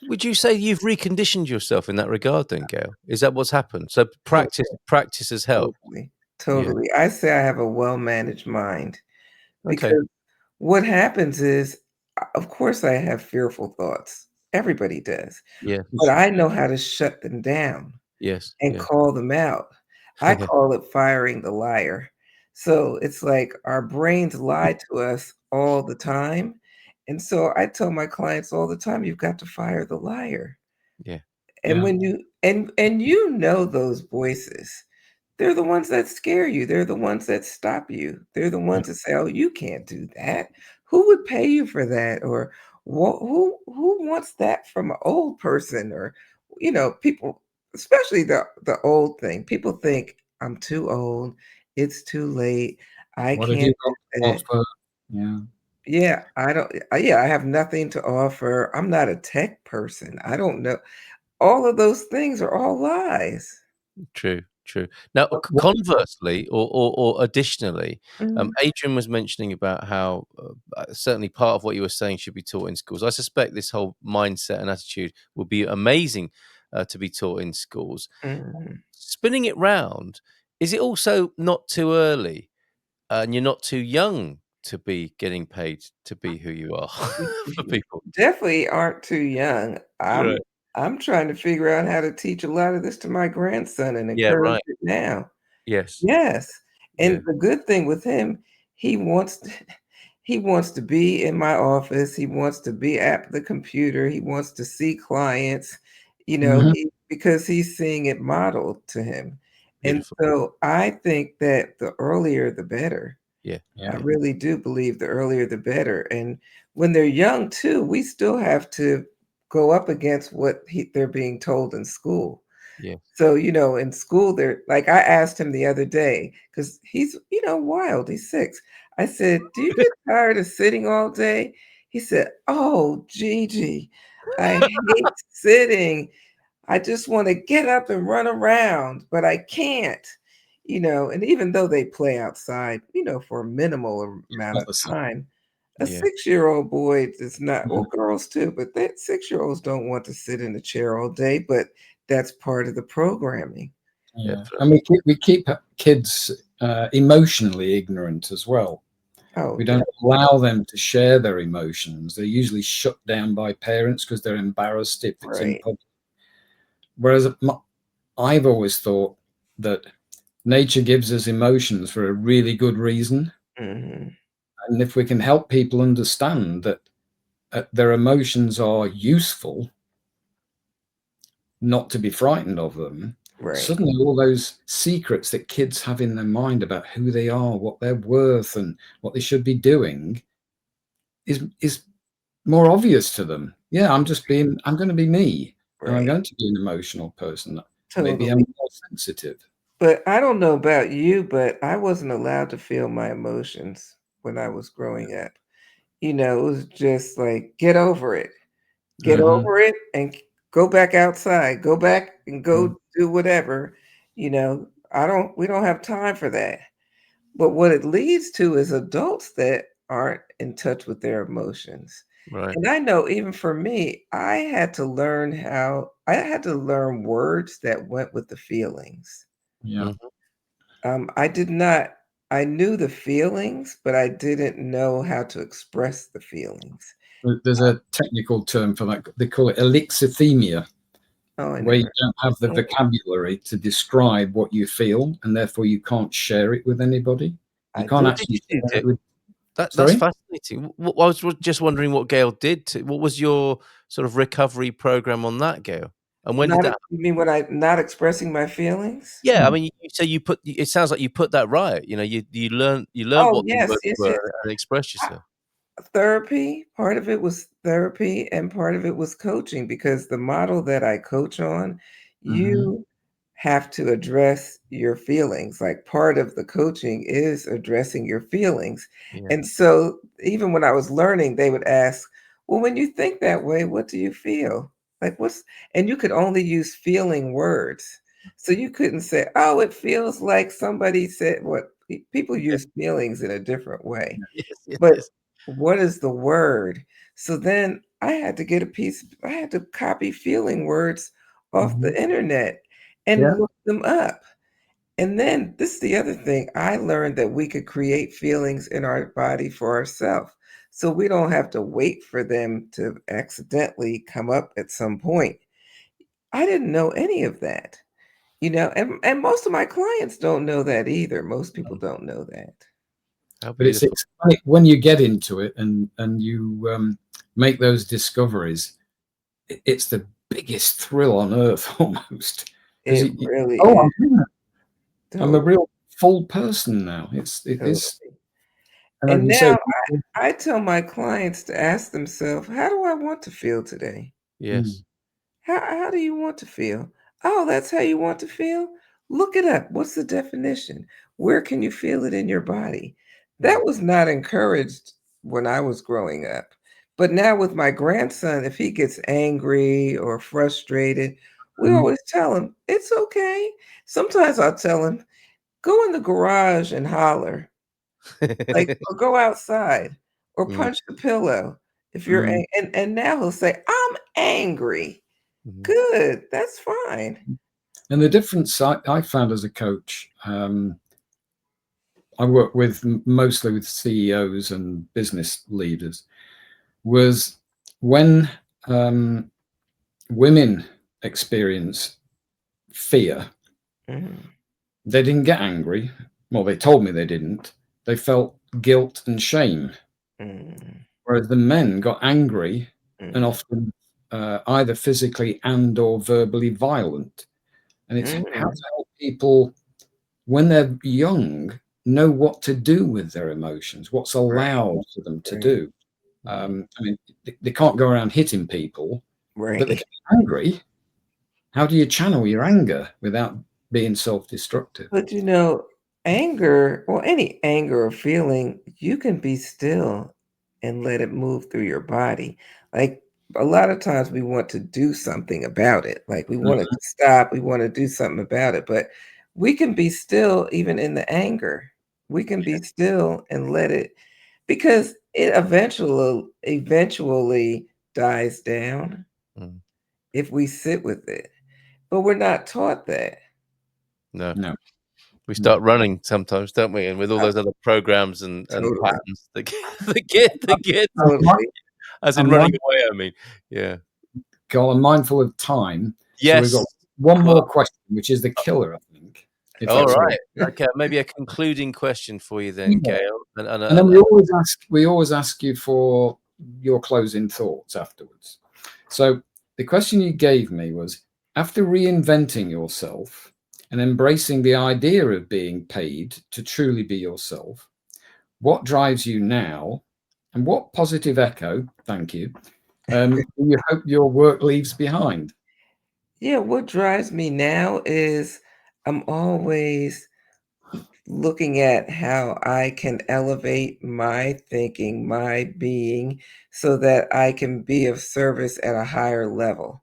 Would you say you've reconditioned yourself in that regard then, Gail? Is that what's happened? So practice has helped. Totally, Yeah. totally. I say I have a well-managed mind Okay. because what happens is, of course, I have fearful thoughts. Everybody does. Yeah. But I know how to shut them down Yes. and Yeah. call them out. I call it firing the liar. So it's like our brains lie to us all the time. And so I tell my clients all the time, you've got to fire the liar. Yeah. And when you and you know those voices, they're the ones that scare you. They're the ones that stop you. They're the ones that say, "Oh, you can't do that. Who would pay you for that?" Or who wants that from an old person? Or people, especially the old thing. People think I'm too old. It's too late. I What have can't you got do to that. offer? Yeah. Yeah, I don't. Yeah, I have nothing to offer. I'm not a tech person. I don't know. All of those things are all lies. True, true. Now, What conversely, or additionally, Mhm, Adrian was mentioning about how certainly part of what you were saying should be taught in schools. I suspect this whole mindset and attitude will be amazing to be taught in schools. mhm. Spinning it round, is it also not too early and you're not too young to be getting paid to be who you are for You people? definitely aren't too young. I'm Right. I'm trying to figure out how to teach a lot of this to my grandson and Yeah, encourage right. it now. Yes. Yes, Yeah. and the good thing with him, he wants to he wants to be in my office, he wants to be at the computer, he wants to see clients, Mhm. because he's seeing it modeled to him, and Beautiful. so I think that the earlier the better. Yeah. I Yeah. really do believe the earlier the better, and when they're young too, we still have to go up against what they're being told in school. Yeah. So, in school, they're like, I asked him the other day because he's, wild. He's 6. I said, "Do you get tired of sitting all day?" He said, "Oh, Gigi, I hate sitting. I just want to get up and run around, but I can't." And even though they play outside, for a minimal amount Not of the same. time, a Yeah. 6-year-old boy does not, well, Mhm. girls too, but that 6-year-olds don't want to sit in a chair all day, but that's part of the programming. Yeah. And Definitely. we keep kids emotionally ignorant as well. Oh, We don't definitely. allow them to share their emotions. They're usually shut down by parents because they're embarrassed if it's in Right. public. Whereas I've always thought that nature gives us emotions for a really good reason. Mhm. And if we can help people understand that their emotions are useful, not to be frightened of them, Right. suddenly all those secrets that kids have in their mind about who they are, what they're worth, and what they should be doing is more obvious to them. Yeah, I'm going to be me, and I'm Right. going to be an emotional person. Maybe I'm Totally. more sensitive. But I don't know about you, but I wasn't allowed to feel my emotions when I was growing up. It was just like, get over it. Get Hmm. over it and go back outside. Go back and go do whatever. We don't have time for that. But what it leads to is adults that aren't in touch with their emotions. Right. And I know even for me, I had to learn words that went with the feelings. Yeah. Mhm. I did not, I knew the feelings, but I didn't know how to express the feelings. There's a technical term for that. They call it alexithymia, Oh, I where you never. don't have the vocabulary to describe what you feel, and therefore you can't share it with anybody. You I can't What did. did actually you do share to it with. that's Sorry? fascinating. I was just wondering what Gail did to what was your sort of recovery program on that, Gail? And when did Not that you mean when I not expressing my feelings? Yeah, I Hmm. mean, you say you put it sounds like you put that right, you know, you learned Oh, what the yes, words yes, yes. were and expressed I yourself. Therapy. Part of it was therapy, and part of it was coaching, because the model that I coach on, you have to address your feelings. Like, part of the coaching is addressing your feelings. Yeah. And so even when I was learning, they would ask, well, when you think that way, what do you feel? Like, and you could only use feeling words. So you couldn't say, oh, it feels like somebody said what. People use feelings in a different way. Yes, yes, But yes. what is the word? So then I had to get I had to copy feeling words off the internet and look them up. And then this is the other thing. I learned that we could create feelings in our body for ourselves. So we don't have to wait for them to accidentally come up at some point. I didn't know any of that, and most of my clients don't know that either. Most people don't know that. How But it's beautiful. when you get into it and you make those discoveries, it's the biggest thrill on earth almost. It really Oh, is. I'm a real full person now. It is. And And as you say, now I tell my clients to ask themselves, how do I want to feel today? Yes. How do you want to feel? Oh, that's how you want to feel? Look it up. What's the definition? Where can you feel it in your body? That was not encouraged when I was growing up. But now with my grandson, if he gets angry or frustrated, we always tell him, it's okay. Sometimes I'll tell him, go in the garage and holler. Like, or go outside or punch the pillow if you're and now he'll say, I'm angry. Good, that's fine. And the difference I found as a coach, I work with mostly with CEOs and business leaders, was when women experience fear, they didn't get angry. Well, they told me they didn't. They felt guilt and shame. Whereas the men got angry and often either physically and or verbally violent. And it's how to help people when they're young know what to do with their emotions, what's allowed for them to do. I mean, they can't go around hitting people, but they can be angry. How do you channel your anger without being self-destructive? But anger, or any anger or feeling, you can be still and let it move through your body. Like, a lot of times we want to do something about it. Like, we want it to stop, we want to do something about it, but we can be still even in the anger. We can be still and let it, because it eventually dies down if we sit with it. But we're not taught that. No. We start running sometimes, don't we? And with all those other programs and patterns that get Totally. as in running away, I mean. Yeah. Carl, I'm mindful of time. Yes. So we've got one more question, which is the killer, I think. All right. Okay. Maybe a concluding question for you then, Gail. And then we always ask you for your closing thoughts afterwards. So the question you gave me was, after reinventing yourself and embracing the idea of being paid to truly be yourself, what drives you now, and what positive echo, thank you, you hope your work leaves behind? Yeah, what drives me now is I'm always looking at how I can elevate my thinking, my being, so that I can be of service at a higher level.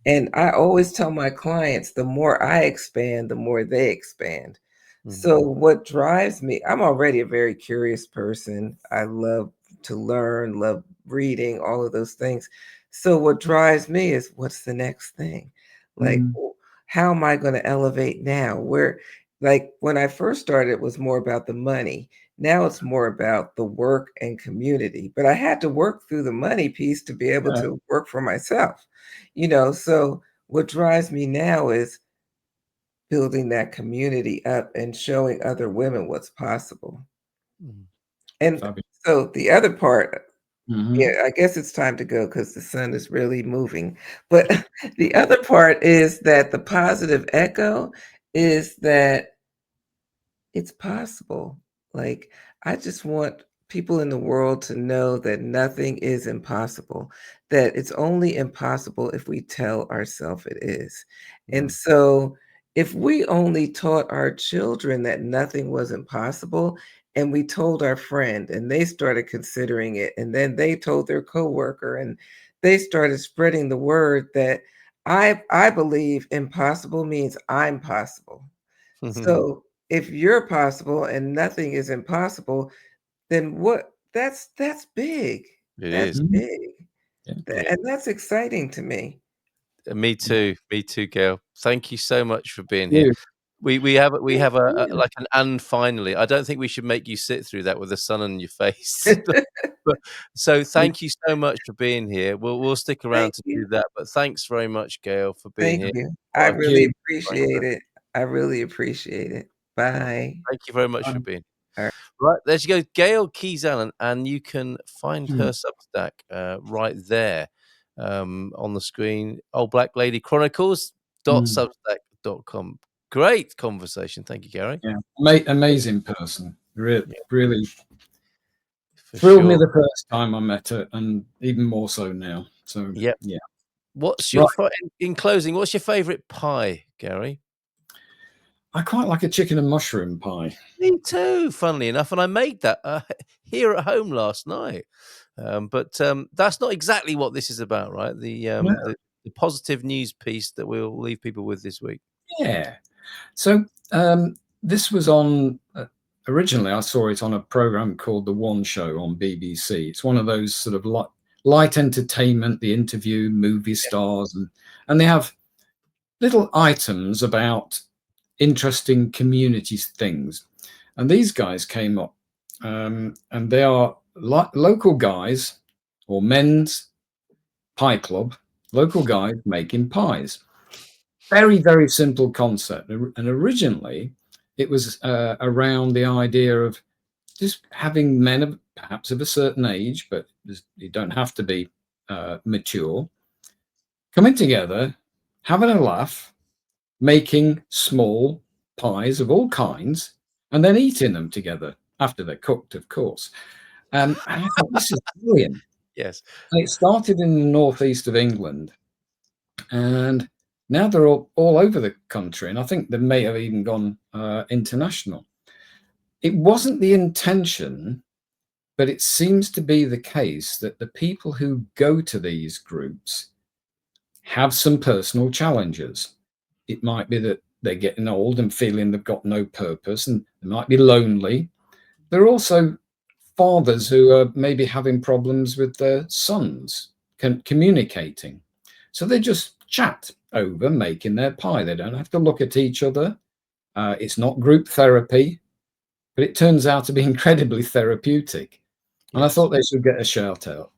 And I always tell my clients, the more I expand, the more they expand. So what drives me, I'm already a very curious person. I love to learn, love reading, all of those things. So what drives me is, what's the next thing? Like, how am I going to elevate now? Like, when I first started, it was more about the money. Now it's more about the work and community. But I had to work through the money piece to be able to work for myself. So what drives me now is building that community up and showing other women what's possible. And so the other part, yeah, I guess it's time to go because the sun is really moving. But the other part is that the positive echo is that it's possible. Like, I just want people in the world to know that nothing is impossible, that it's only impossible if we tell ourselves it is. And so if we only taught our children that nothing was impossible, and we told our friend and they started considering it, and then they told their coworker and they started spreading the word that I believe impossible means I'm possible. So if you're possible and nothing is impossible, then what that's big. It That's is. big. Yeah. And that's exciting to me. Me too, Gail. Thank you so much for being here. We have a like an and finally. I don't think we should make you sit through that with the sun on your face. But so thank you so much for being here. We'll stick around Thank to you. do that. But thanks very much, Gail, for being Thank here. you. I What a really joy. appreciate it. I really appreciate it. Bye. Thank you very much for being All right. right. There you go, Gail Keyes-Allen, and you can find her Substack right there on the screen. Old Black Lady Chronicles .substack.com. Great conversation. Thank you, Gary. Yeah, amazing person. Really For thrilled me sure. the first time I met her, and even more so now. So yeah. What's your in closing? What's your favourite pie, Gary? I quite like a chicken and mushroom pie. Me too, funnily enough, and I made that here at home last night. But that's not exactly what this is about, right? The positive news piece that we'll leave people with this week. Yeah. So this was on. Originally, I saw it on a program called The One Show on BBC. It's one of those sort of light entertainment. They interview movie stars, and they have little items about interesting community things. And these guys came up, and they are local guys or men's pie club, local guys making pies. Very, very simple concept. And originally, it was around the idea of just having men perhaps of a certain age, but you don't have to be mature, coming together, having a laugh, making small pies of all kinds, and then eating them together after they're cooked, of course. And I thought, this is brilliant. Yes. And it started in the northeast of England, and now they're all over the country, and I think they may have even gone international. It wasn't the intention, but it seems to be the case that the people who go to these groups have some personal challenges. It might be that they're getting old and feeling they've got no purpose, and they might be lonely. There are also fathers who are maybe having problems with their sons communicating. So they just chat over making their pie. They don't have to look at each other. It's not group therapy, but it turns out to be incredibly therapeutic. And I thought they should get a shout out.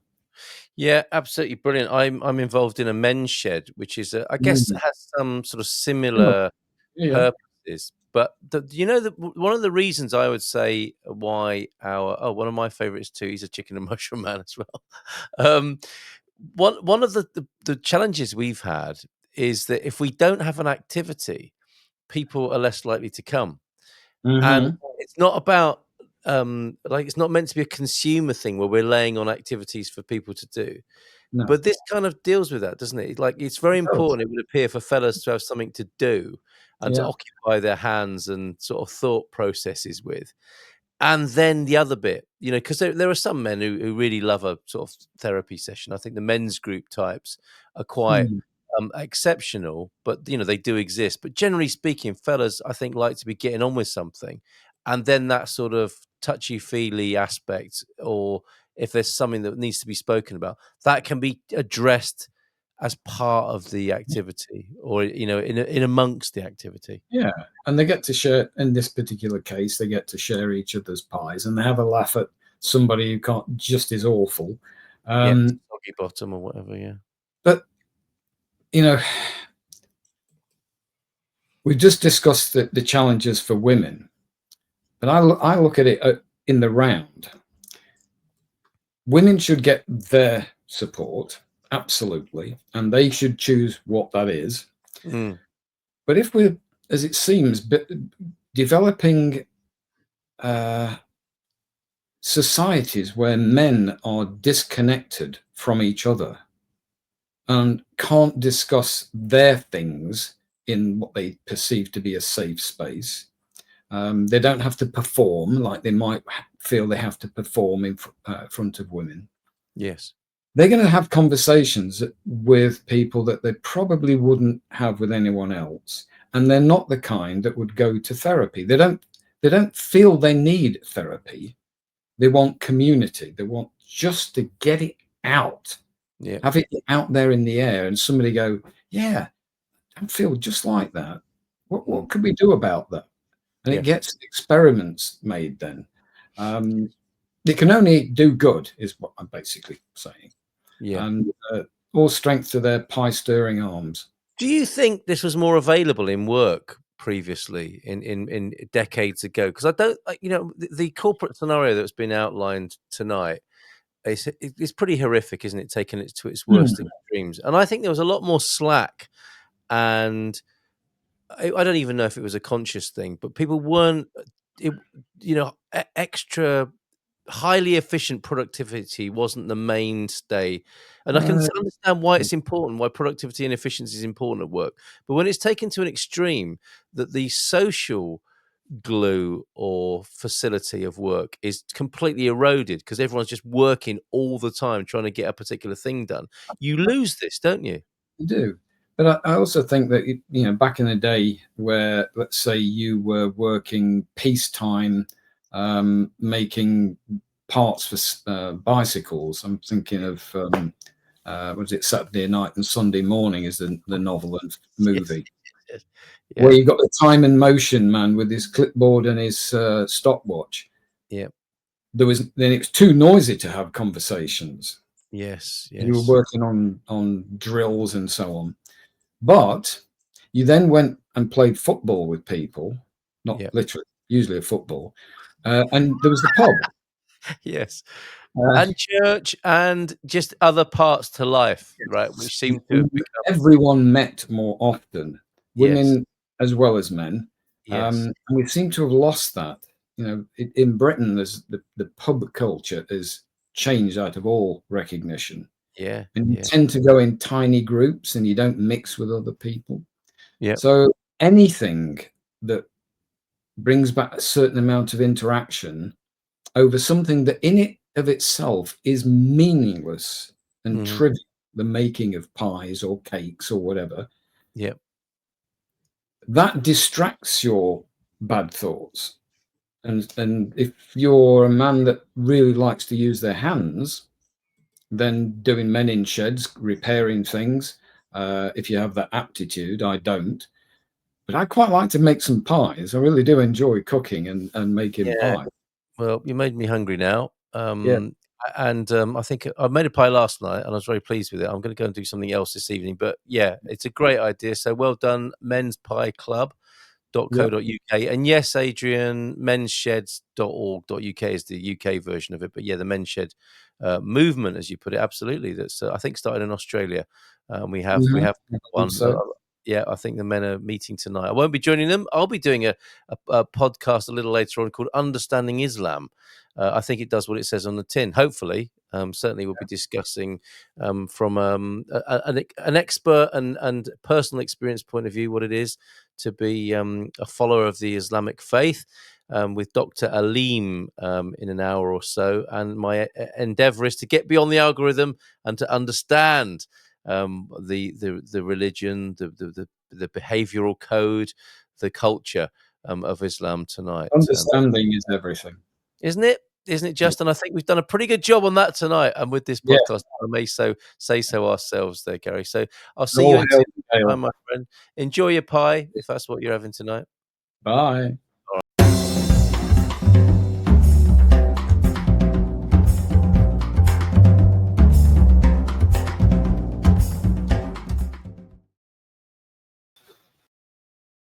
Yeah, absolutely brilliant. I'm involved in a men's shed, which is I guess has some sort of similar purposes. But one of the reasons I would say why one of my favorites too, he's a chicken and mushroom man as well. One of the challenges we've had is that if we don't have an activity, people are less likely to come. And it's not about it's not meant to be a consumer thing where we're laying on activities for people to do. No. But this kind of deals with that, doesn't it? Like, it's very important, it would appear, for fellas to have something to do and to occupy their hands and sort of thought processes with. And then the other bit, because there are some men who really love a sort of therapy session. I think the men's group types are quite exceptional, but they do exist. But generally speaking, fellas, I think, like to be getting on with something, and then that sort of touchy-feely aspect, or if there's something that needs to be spoken about, that can be addressed as part of the activity, or in amongst the activity. Yeah, and they get to share. In this particular case, they get to share each other's pies, and they have a laugh at somebody who can't just is awful. Soggy bottom or whatever. Yeah, but we just discussed the challenges for women, but I look at it in the round. Women should get their support, absolutely, and they should choose what that is. But if we're, as it seems, developing societies where men are disconnected from each other and can't discuss their things in what they perceive to be a safe space. They don't have to perform like they might feel they have to perform in front of women. Yes. They're going to have conversations with people that they probably wouldn't have with anyone else. And they're not the kind that would go to therapy. They don't feel they need therapy. They want community. They want just to get it out. Yeah. Have it out there in the air and somebody go, yeah, I feel just like that. What could we do about that? And it gets experiments made then. It can only do good, is what I'm basically saying. Yeah. And all strength to their pie-stirring arms. Do you think this was more available in work previously, in decades ago? Because I don't, the corporate scenario that's been outlined tonight, it's pretty horrific, isn't it? Taking it to its worst extremes. And I think there was a lot more slack, and I don't even know if it was a conscious thing, but people weren't, extra highly efficient productivity wasn't the mainstay. And I can understand why it's important, why productivity and efficiency is important at work. But when it's taken to an extreme that the social glue or facility of work is completely eroded because everyone's just working all the time trying to get a particular thing done, you lose this, don't you? You do. But I also think that, back in the day where, let's say, you were working peacetime, making parts for bicycles. I'm thinking of, was it Saturday Night and Sunday Morning is the novel and movie. Yes. Yeah. Where you got the time and motion man with his clipboard and his stopwatch. Yeah. Then it was too noisy to have conversations. Yes. You were working on drills and so on. But you then went and played football with people, not literally, usually a football. And there was the pub. Yes. And church and just other parts to life, right? Which seem to have become... Everyone met more often, women as well as men. And we seem to have lost that. In Britain, there's the pub culture has changed out of all recognition. Yeah. And you tend to go in tiny groups and you don't mix with other people. Yeah. So anything that brings back a certain amount of interaction over something that in it of itself is meaningless and trivial, the making of pies or cakes or whatever. Yeah. That distracts your bad thoughts. And if you're a man that really likes to use their hands, then doing men in sheds, repairing things, if you have that aptitude. I don't. But I quite like to make some pies. I really do enjoy cooking and making pie. Well, you made me hungry now. And I think I made a pie last night and I was very pleased with it. I'm going to go and do something else this evening. But yeah, it's a great idea. So well done, Men's Pie Club.co.uk. And yes, Adrian, men'ssheds.org.uk is the UK version of it. But yeah, the Men's Shed movement, as you put it, absolutely. That's I think started in Australia. We have one. So. Yeah, I think the men are meeting tonight. I won't be joining them. I'll be doing a podcast a little later on called Understanding Islam. I think it does what it says on the tin. Hopefully, certainly we'll be discussing from an expert and personal experience point of view what it is to be a follower of the Islamic faith. With Dr. Aleem in an hour or so, and my endeavour is to get beyond the algorithm and to understand the religion, the behavioural code, the culture of Islam tonight. Understanding is everything, isn't it? Isn't it just? And I think we've done a pretty good job on that tonight. And with this podcast, I may say so ourselves there, Gary. So I'll see you in 2 weeks' time, my friend. Enjoy your pie, if that's what you're having tonight. Bye.